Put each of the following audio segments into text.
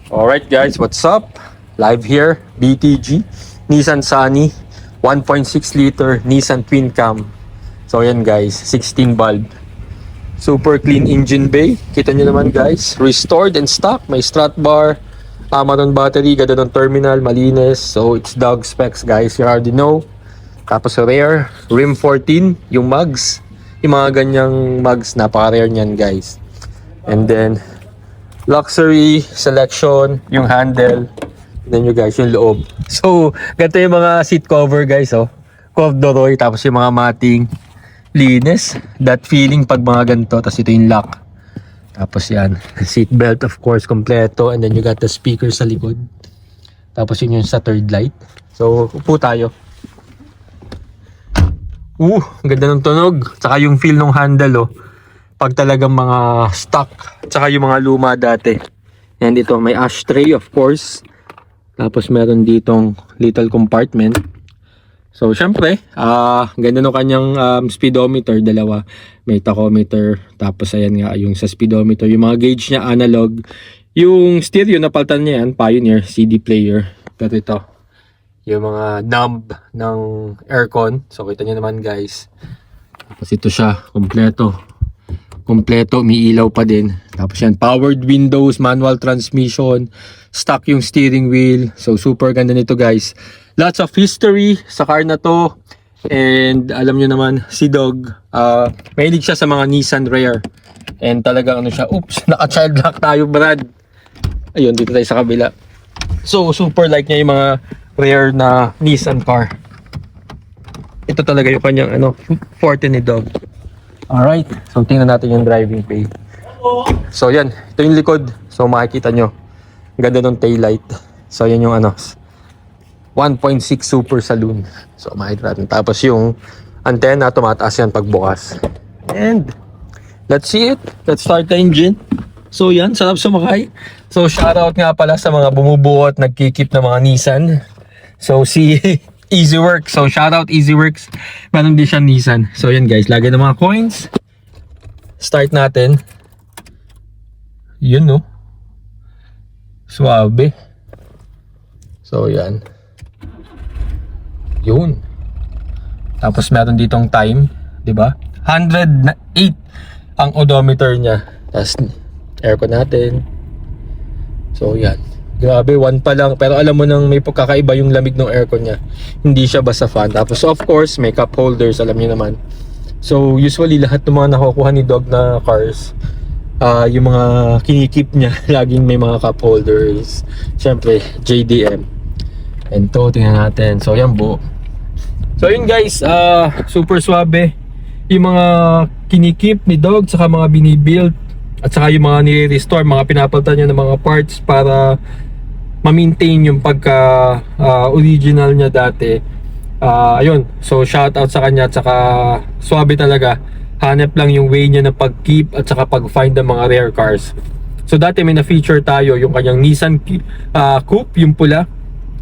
Alright guys, what's up? Live here, BTG, Nissan Sunny, 1.6 liter Nissan Twin Cam. So yan guys, 16 bulb. Super clean engine bay. Kita nyo naman guys, restored and stock. May strut bar, Amaron battery, ganda ng terminal, malinis. So it's dog specs guys, you already know. Tapos rare, rim 14, yung mugs. Yung mga ganyang mugs, napaka-rare nyan guys. And then luxury selection, yung handle. Then you guys, yung loob. So, ganito yung mga seat cover guys, oh. Corduroy, tapos yung mga mating linis. That feeling pag mga ganito, tapos ito yung lock. Tapos yan, seat belt of course, kompleto. And then you got the speaker sa likod. Tapos yun yung sa third light. So, upo tayo. Ang ganda ng tunog. Tsaka yung feel ng handle, oh. Pag talagang mga stock, tsaka yung mga luma dati. And ito, may ashtray of course. Tapos meron ditong little compartment. So syempre, ganda ng kanyang speedometer, dalawa. May tachometer, tapos ayan nga yung sa speedometer. Yung mga gauge niya analog. Yung stereo, napalitan niya yan, Pioneer, CD player. Pero ito, yung mga knob ng aircon. So kita niyo naman guys. Tapos ito siya, kompleto, may ilaw pa din. Tapos yan, powered windows, manual transmission, stock yung steering wheel. So super ganda nito guys. Lots of history sa car na to. And alam nyo naman, si Dog, mahilig siya sa mga Nissan Rare. And talagang ano siya, oops, naka-child lock tayo Brad. Ayun, dito tayo sa kabila. So super like niya yung mga rare na Nissan car. Ito talaga yung kanyang forte ni Dog. Alright, so tingnan natin yung driving pay. So yan, ito yung likod. So makikita nyo, ganda ng taillight. So yan yung 1.6 super saloon. So makikita natin. Tapos yung antenna, tumataas yan pagbukas. And let's see it. Let's start the engine. So yan, sarap sumakay. So shoutout nga pala sa mga bumubuo at nagkikip ng mga Nissan. So si EasyWorks. So shoutout EasyWorks. Meron din siya Nissan. So yan guys, lagay ng mga coins. Start natin. Yun no. Suabe. So yan. Yun. Tapos meron ditong time, 'di ba? 108 ang odometer niya. Tapos aircon natin. So yan. Grabe, 1 pa lang. Pero alam mo nang may pagkakaiba yung lamig ng aircon niya. Hindi siya basta fan. Tapos of course, may cup holders. Alam niyo naman. So usually lahat ng mga nakukuha ni Dog na cars, yung mga kinikip niya, laging may mga cup holders. Siyempre, JDM. And to, tingnan natin. So yan buo. So yun guys, super swabe. Yung mga kinikip ni Dog, saka mga binibuild, at saka yung mga nire-restore, mga pinapalitan niya ng mga parts para ma-maintain yung pagka original niya dati. Ayun, so shout out sa kanya, at saka swabe talaga. Hanap lang yung way niya na pag-keep at saka pag-find ng mga rare cars. So dati may na-feature tayo yung kanyang Nissan Coupe, yung pula,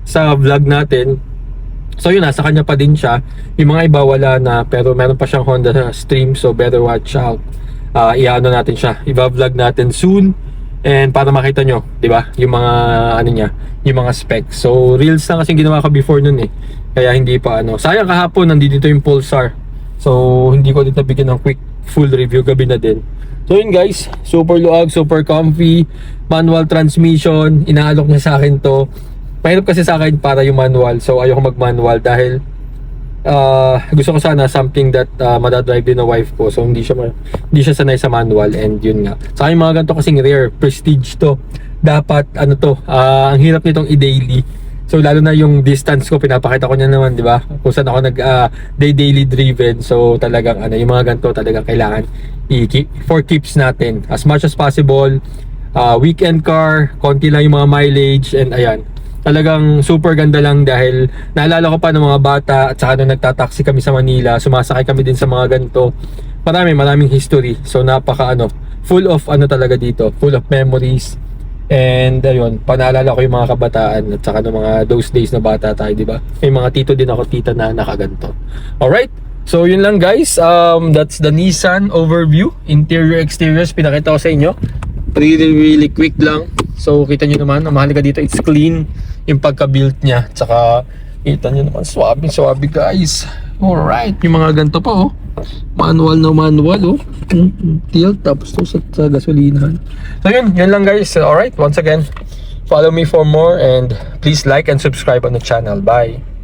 sa vlog natin. So yun, nasa kanya pa din siya. Yung mga iba wala na, pero meron pa siyang Honda Stream, so better watch out. Iano natin siya, i-vlog natin soon. And para makita nyo, di ba, yung mga niya, yung mga specs. So reels na kasi ginawa ko before nun eh. Kaya hindi pa sayang kahapon nandito yung Pulsar. So hindi ko dito bigyan ng quick full review, gabi na din. So yun guys, super luag, super comfy, manual transmission, inaalok niya sa akin to. Mahirap kasi sa akin para yung manual, so ayoko mag-manual dahil gusto ko sana something that madadrive din ng wife ko. So hindi siya sanay sa manual, and yun nga. Sa akin mga ganito kasing rare, prestige to. Dapat ang hirap nitong i-daily. So lalo na yung distance ko, pinapakita ko niya naman, di ba? Kung saan ako daily driven. So talagang yung mga ganito talagang kailangan for keeps natin as much as possible. Weekend car, konti lang yung mga mileage, and ayan. Talagang super ganda lang dahil naalala ko pa ng mga bata at saka nung nagtataksi kami sa Manila, sumasakay kami din sa mga ganito. Maraming history. So napaka full of talaga dito, full of memories. And ayun, panaalala ko yung mga kabataan at saka ng mga those days na bata tayo, di ba? May mga tito din ako, tita na nakaganto. Alright, so yun lang guys. That's the Nissan overview, interior exteriors, pinakita ko sa inyo. Really quick lang. So kita nyo naman, ang mahalaga dito, it's clean yung pagka-built niya. Tsaka kita nyo naman, swabe guys. Alright, yung mga ganito pa oh. Manual oh. Tilt, tapos to sa gasolinahan. So yun lang guys. Alright, once again, follow me for more and please like and subscribe on the channel. Bye.